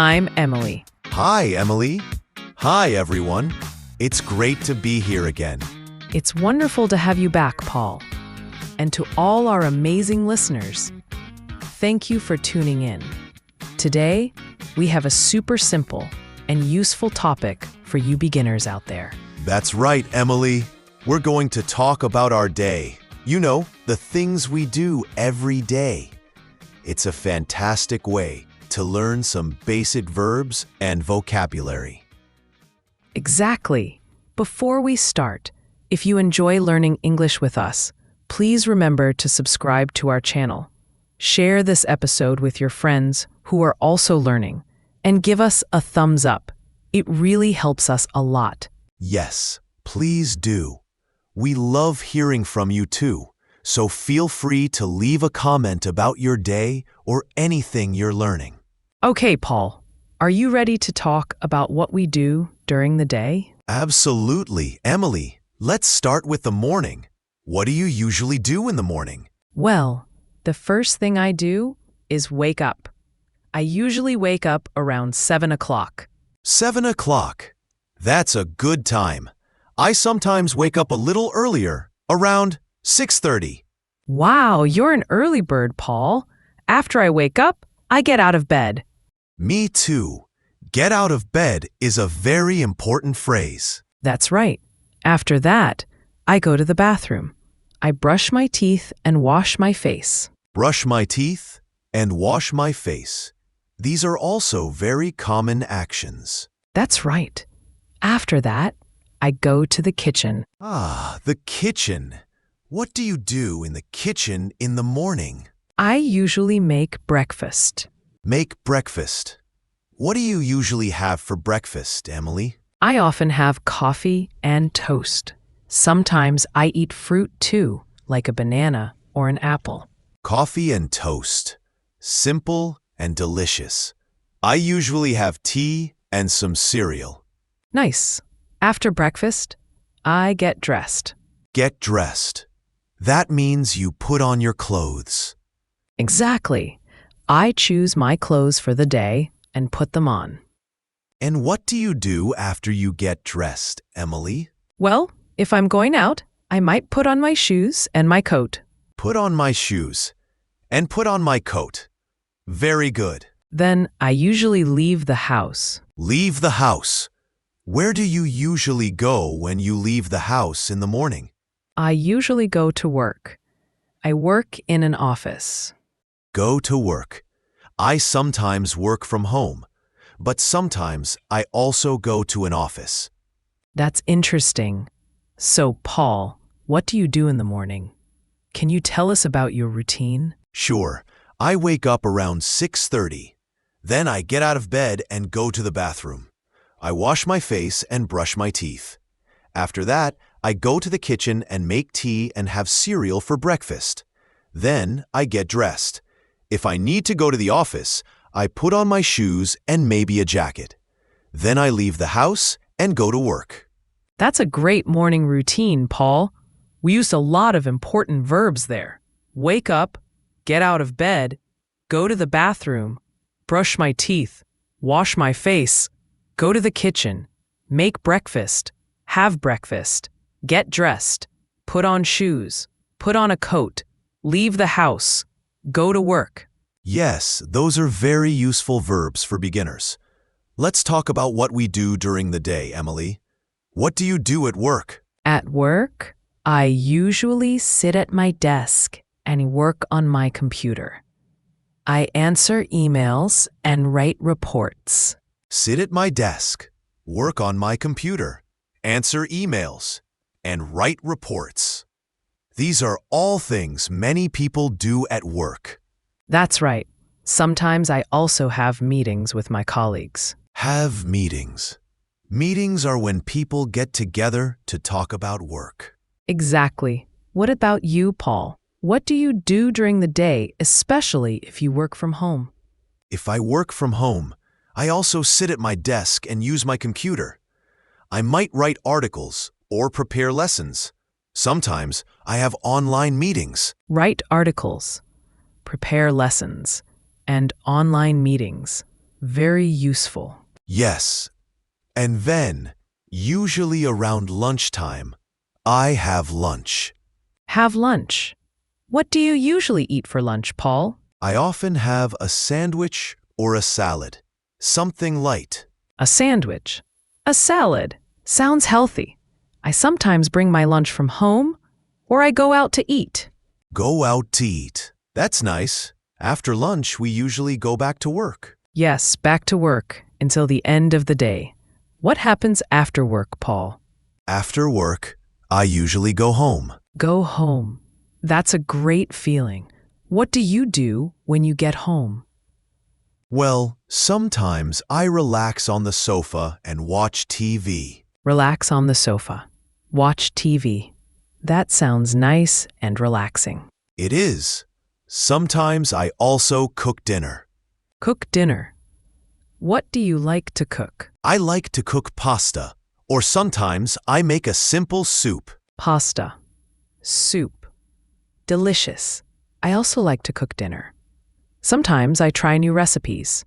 I'm Emily. Hi, Emily. Hi, everyone. It's great to be here again. It's wonderful to have you back, Paul. And to all our amazing listeners, thank you for tuning in. Today, we have a super simple and useful topic for you beginners out there. That's right, Emily. We're going to talk about our day. You know, the things we do every day. It's a fantastic way to learn some basic verbs and vocabulary. Exactly. Before we start, if you enjoy learning English with us, please remember to subscribe to our channel. Share this episode with your friends who are also learning, and give us a thumbs up. It really helps us a lot. Yes, please do. We love hearing from you too, so feel free to leave a comment about your day or anything you're learning. Okay, Paul, are you ready to talk about what we do during the day? Absolutely, Emily. Let's start with the morning. What do you usually do in the morning? Well, the first thing I do is wake up. I usually wake up around 7 o'clock. 7 o'clock. That's a good time. I sometimes wake up a little earlier, around 6:30. Wow, you're an early bird, Paul. After I wake up, I get out of bed. Me too. Get out of bed is a very important phrase. That's right. After that, I go to the bathroom. I brush my teeth and wash my face. Brush my teeth and wash my face. These are also very common actions. That's right. After that, I go to the kitchen. Ah, the kitchen. What do you do in the kitchen in the morning? I usually make breakfast. Make breakfast. What do you usually have for breakfast, Emily? I often have coffee and toast. Sometimes I eat fruit too, like a banana or an apple. Coffee and toast. Simple and delicious. I usually have tea and some cereal. Nice. After breakfast, I get dressed. Get dressed. That means you put on your clothes. Exactly. I choose my clothes for the day and put them on. And what do you do after you get dressed, Emily? Well, if I'm going out, I might put on my shoes and my coat. Put on my shoes and put on my coat. Very good. Then I usually leave the house. Leave the house. Where do you usually go when you leave the house in the morning? I usually go to work. I work in an office. Go to work. I sometimes work from home, but sometimes I also go to an office. That's interesting. So, Paul, what do you do in the morning? Can you tell us about your routine? Sure. I wake up around 6:30. Then I get out of bed and go to the bathroom. I wash my face and brush my teeth. After that, I go to the kitchen and make tea and have cereal for breakfast. Then I get dressed. If I need to go to the office, I put on my shoes and maybe a jacket. Then I leave the house and go to work. That's a great morning routine, Paul. We used a lot of important verbs there. Wake up, get out of bed, go to the bathroom, brush my teeth, wash my face, go to the kitchen, make breakfast, have breakfast, get dressed, put on shoes, put on a coat, leave the house, go to work. Yes, those are very useful verbs for beginners. Let's talk about what we do during the day, Emily. What do you do at work? At work, I usually sit at my desk and work on my computer. I answer emails and write reports. Sit at my desk, work on my computer, answer emails, and write reports. These are all things many people do at work. That's right. Sometimes I also have meetings with my colleagues. Have meetings. Meetings are when people get together to talk about work. Exactly. What about you, Paul? What do you do during the day, especially if you work from home? If I work from home, I also sit at my desk and use my computer. I might write articles or prepare lessons. Sometimes I have online meetings. Write articles, prepare lessons, and online meetings. Very useful. Yes. And then, usually around lunchtime, I have lunch. Have lunch. What do you usually eat for lunch, Paul? I often have a sandwich or a salad. Something light. A sandwich. A salad. Sounds healthy. I sometimes bring my lunch from home, or I go out to eat. Go out to eat. That's nice. After lunch, we usually go back to work. Yes, back to work until the end of the day. What happens after work, Paul? After work, I usually go home. Go home. That's a great feeling. What do you do when you get home? Well, sometimes I relax on the sofa and watch TV. Relax on the sofa. Watch TV. That sounds nice and relaxing. It is. Sometimes I also cook dinner. Cook dinner. What do you like to cook? I like to cook pasta, or sometimes I make a simple soup. Pasta. Soup. Delicious. I also like to cook dinner. Sometimes I try new recipes.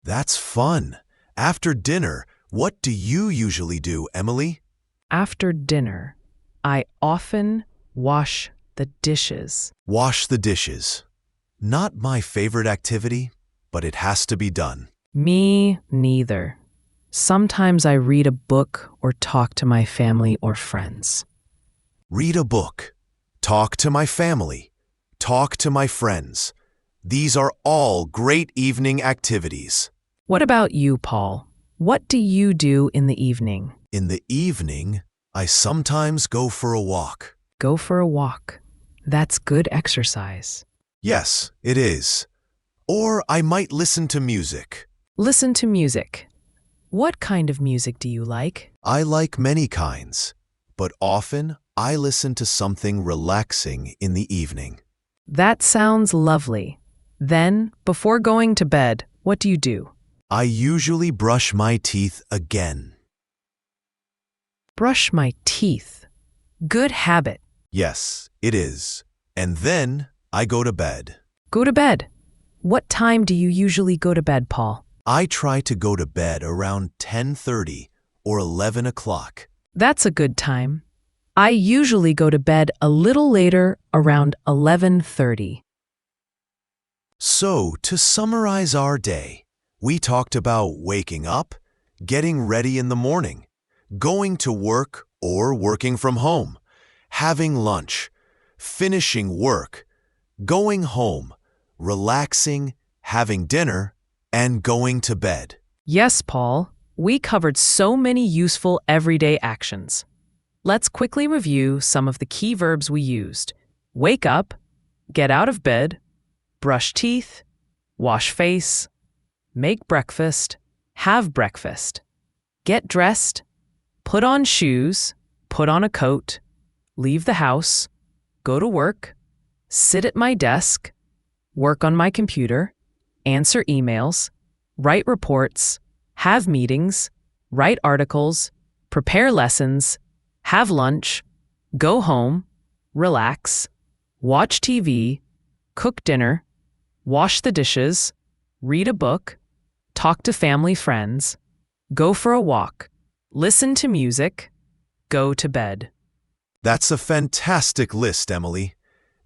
That's fun. After dinner, what do you usually do, Emily? After dinner, I often wash the dishes. Wash the dishes. Not my favorite activity, but it has to be done. Me neither. Sometimes I read a book or talk to my family or friends. Read a book. Talk to my family. Talk to my friends. These are all great evening activities. What about you, Paul? What do you do in the evening? In the evening, I sometimes go for a walk. Go for a walk. That's good exercise. Yes, it is. Or I might listen to music. Listen to music. What kind of music do you like? I like many kinds, but often I listen to something relaxing in the evening. That sounds lovely. Then, before going to bed, what do you do? I usually brush my teeth again. Brush my teeth. Good habit. Yes, it is. And then I go to bed. Go to bed. What time do you usually go to bed, Paul? I try to go to bed around 10:30 or 11 o'clock. That's a good time. I usually go to bed a little later, around 11:30. So, to summarize our day, we talked about waking up, getting ready in the morning, going to work or working from home, having lunch, finishing work, going home, relaxing, having dinner, and going to bed. Yes, Paul. We covered so many useful everyday actions. Let's quickly review some of the key verbs we used. Wake up, get out of bed, brush teeth, wash face, make breakfast, have breakfast, get dressed, put on shoes, put on a coat, leave the house, go to work, sit at my desk, work on my computer, answer emails, write reports, have meetings, write articles, prepare lessons, have lunch, go home, relax, watch TV, cook dinner, wash the dishes, read a book, talk to family friends, go for a walk, listen to music, go to bed. That's a fantastic list, Emily.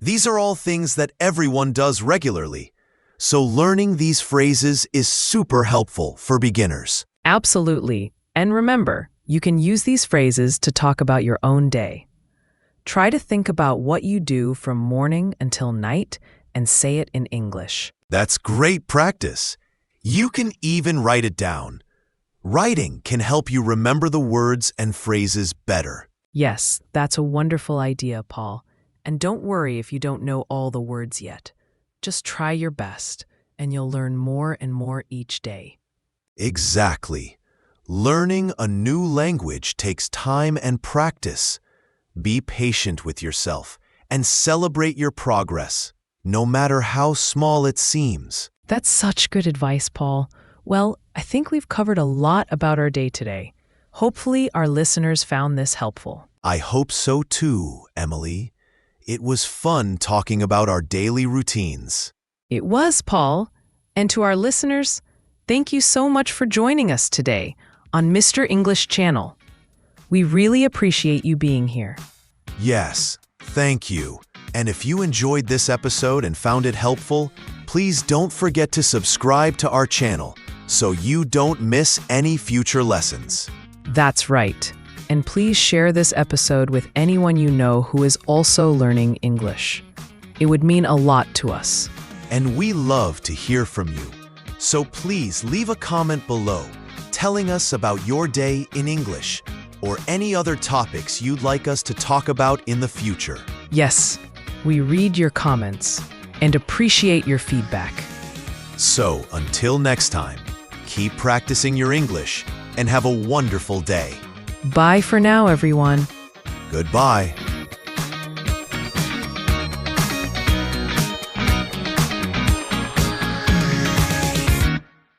These are all things that everyone does regularly, so learning these phrases is super helpful for beginners. Absolutely. And remember, you can use these phrases to talk about your own day. Try to think about what you do from morning until night and say it in English. That's great practice. You can even write it down. Writing can help you remember the words and phrases better. Yes, that's a wonderful idea, Paul. And don't worry if you don't know all the words yet. Just try your best, and you'll learn more and more each day. Exactly. Learning a new language takes time and practice. Be patient with yourself and celebrate your progress, no matter how small it seems. That's such good advice, Paul. Well, I think we've covered a lot about our day today. Hopefully, our listeners found this helpful. I hope so too, Emily. It was fun talking about our daily routines. It was, Paul. And to our listeners, Thank you so much for joining us today on Mr. English Channel. We really appreciate you being here. Yes, thank you. And if you enjoyed this episode and found it helpful, please don't forget to subscribe to our channel so you don't miss any future lessons. That's right. And please share this episode with anyone you know who is also learning English. It would mean a lot to us. And we love to hear from you. So please leave a comment below telling us about your day in English or any other topics you'd like us to talk about in the future. Yes, we read your comments and appreciate your feedback. So until next time, keep practicing your English and have a wonderful day. Bye for now, everyone. Goodbye.